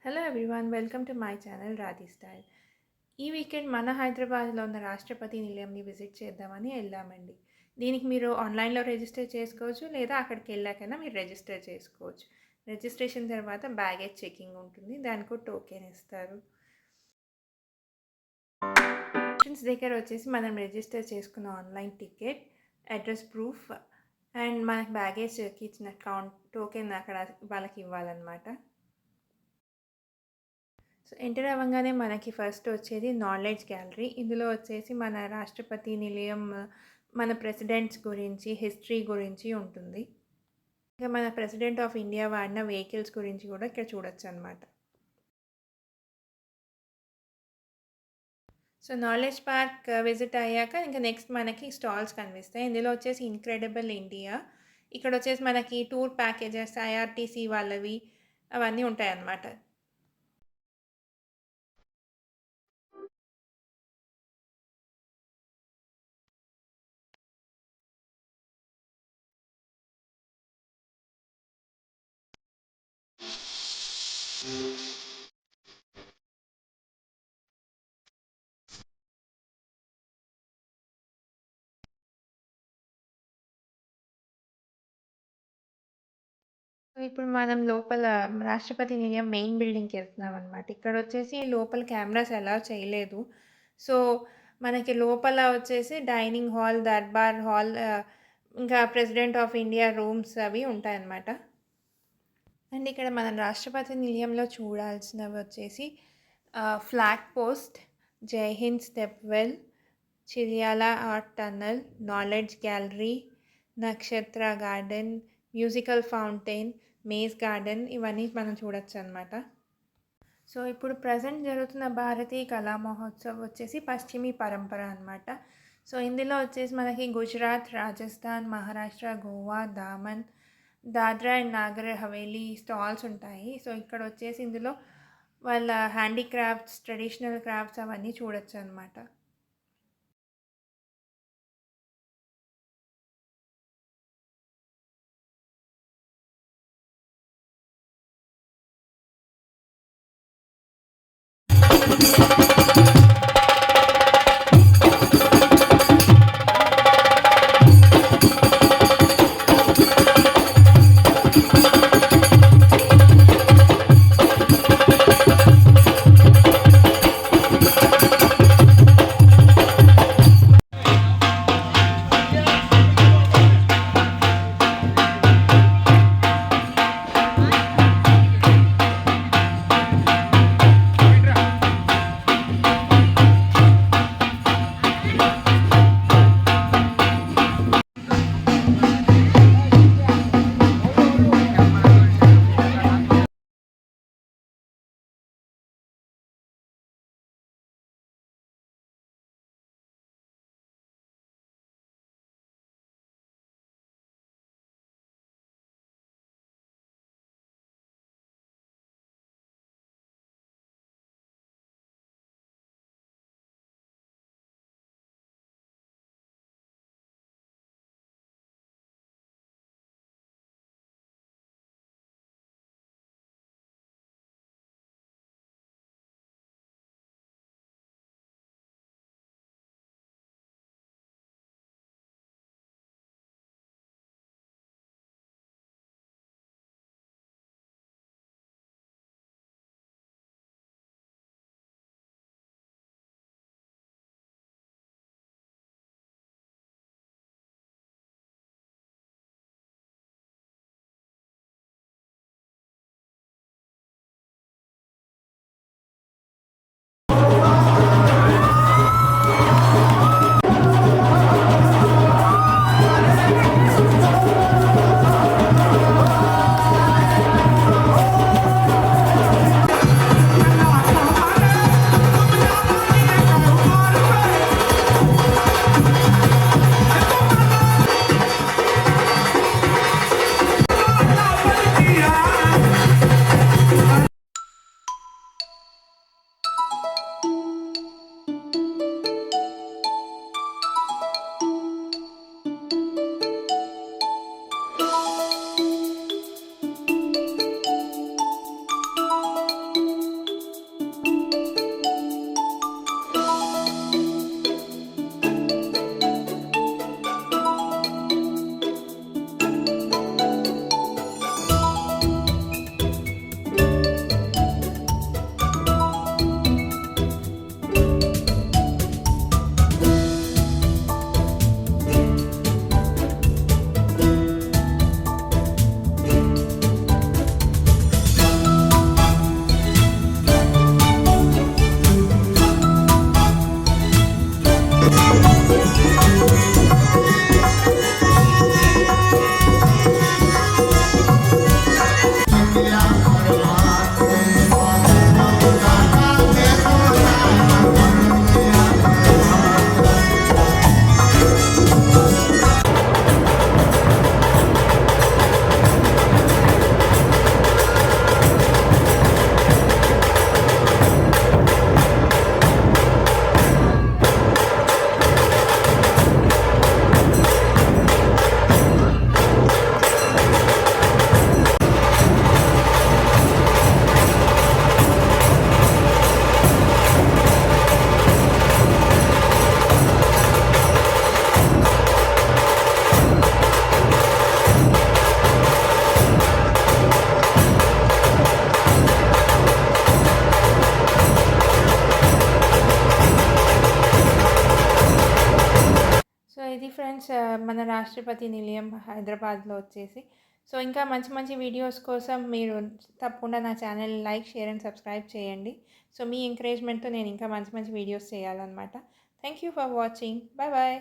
Hello everyone, welcome to my channel Radhi style. ఈ weekend మన హైదరాబాద్లో ఉన్న రాష్ట్రపతి నిలయంని విజిట్ చేద్దామని వెళ్ళామండి. దీనికి మీరు ఆన్లైన్లో రిజిస్టర్ చేసుకోవచ్చు, లేదా అక్కడికి వెళ్ళాకైనా మీరు రిజిస్టర్ చేసుకోవచ్చు. రిజిస్ట్రేషన్ తర్వాత బ్యాగేజ్ చెకింగ్ ఉంటుంది, దానికి టోకెన్ ఇస్తారు. ఎంట్రన్స్ దగ్గర వచ్చేసి మనం రిజిస్టర్ చేసుకున్న online ticket, address proof and మనకి బ్యాగేజ్కి ఇచ్చిన టోకెన్ అక్కడ వాళ్ళకి ఇవ్వాలన్నమాట. సో ఎంటర్ అవ్వగానే మనకి ఫస్ట్ వచ్చేది నాలెడ్జ్ గ్యాలరీ. ఇందులో వచ్చేసి మన రాష్ట్రపతి నిలయం, మన ప్రెసిడెంట్స్ గురించి, హిస్టరీ గురించి ఉంటుంది. ఇంకా మన ప్రెసిడెంట్ ఆఫ్ ఇండియా వాడిన వెహికల్స్ గురించి కూడా ఇక్కడ చూడొచ్చు అనమాట. సో నాలెడ్జ్ పార్క్ విజిట్ అయ్యాక ఇంకా నెక్స్ట్ మనకి స్టాల్స్ కనిపిస్తాయి. ఇందులో వచ్చేసి ఇన్క్రెడిబుల్ ఇండియా, ఇక్కడ వచ్చేసి మనకి టూర్ ప్యాకేజెస్, ఐఆర్టీసీ వాళ్ళవి అవన్నీ ఉంటాయి అన్నమాట. ఇప్పుడు మనం లోపల రాష్ట్రపతి నిలయం మెయిన్ బిల్డింగ్‌కి వెళ్తున్నాం అనమాట. ఇక్కడ వచ్చేసి లోపల కెమెరాస్ అలౌ చేయలేదు. సో మనకి లోపల వచ్చేసి డైనింగ్ హాల్, దర్బార్ హాల్, ఇంకా ప్రెసిడెంట్ ఆఫ్ ఇండియా రూమ్స్ అవి ఉంటాయన్నమాట. అండ్ ఇక్కడ మన రాష్ట్రపతి నిలయంలో చూడాల్సినవి వచ్చేసి flag post, Jai Hind step well, Chiryala art tunnel, knowledge gallery, Nakshatra garden, musical fountain, maze garden, ఇవన్నీ మనం చూడొచ్చు అనమాట. సో ఇప్పుడు ప్రజెంట్ జరుగుతున్న భారతీయ కళా మహోత్సవ్ వచ్చేసి పశ్చిమీ పరంపర అనమాట. సో ఇందులో వచ్చేసి మనకి గుజరాత్, రాజస్థాన్, మహారాష్ట్ర, గోవా, దామన్, దాద్రా అండ్ నాగర్ హవేలీ స్టాల్స్ ఉంటాయి. సో ఇక్కడ వచ్చేసి ఇందులో వాళ్ళ హ్యాండీక్రాఫ్ట్స్, ట్రెడిషనల్ క్రాఫ్ట్స్ అవన్నీ చూడొచ్చు అనమాట. ఫ్రెండ్స్ మన రాష్ట్రపతి నిలయం హైదరాబాద్‌లో వచ్చేసి. సో, ఇంకా మంచి మంచి వీడియోస్ కోసం మీరు తప్పకుండా నా channel like, share and subscribe చేయండి. సో, మీ ఎంకరేజ్‌మెంట్‌తో నేను ఇంకా మంచి మంచి వీడియోస్ చేయాలనమాట. Thank you for watching. Bye bye.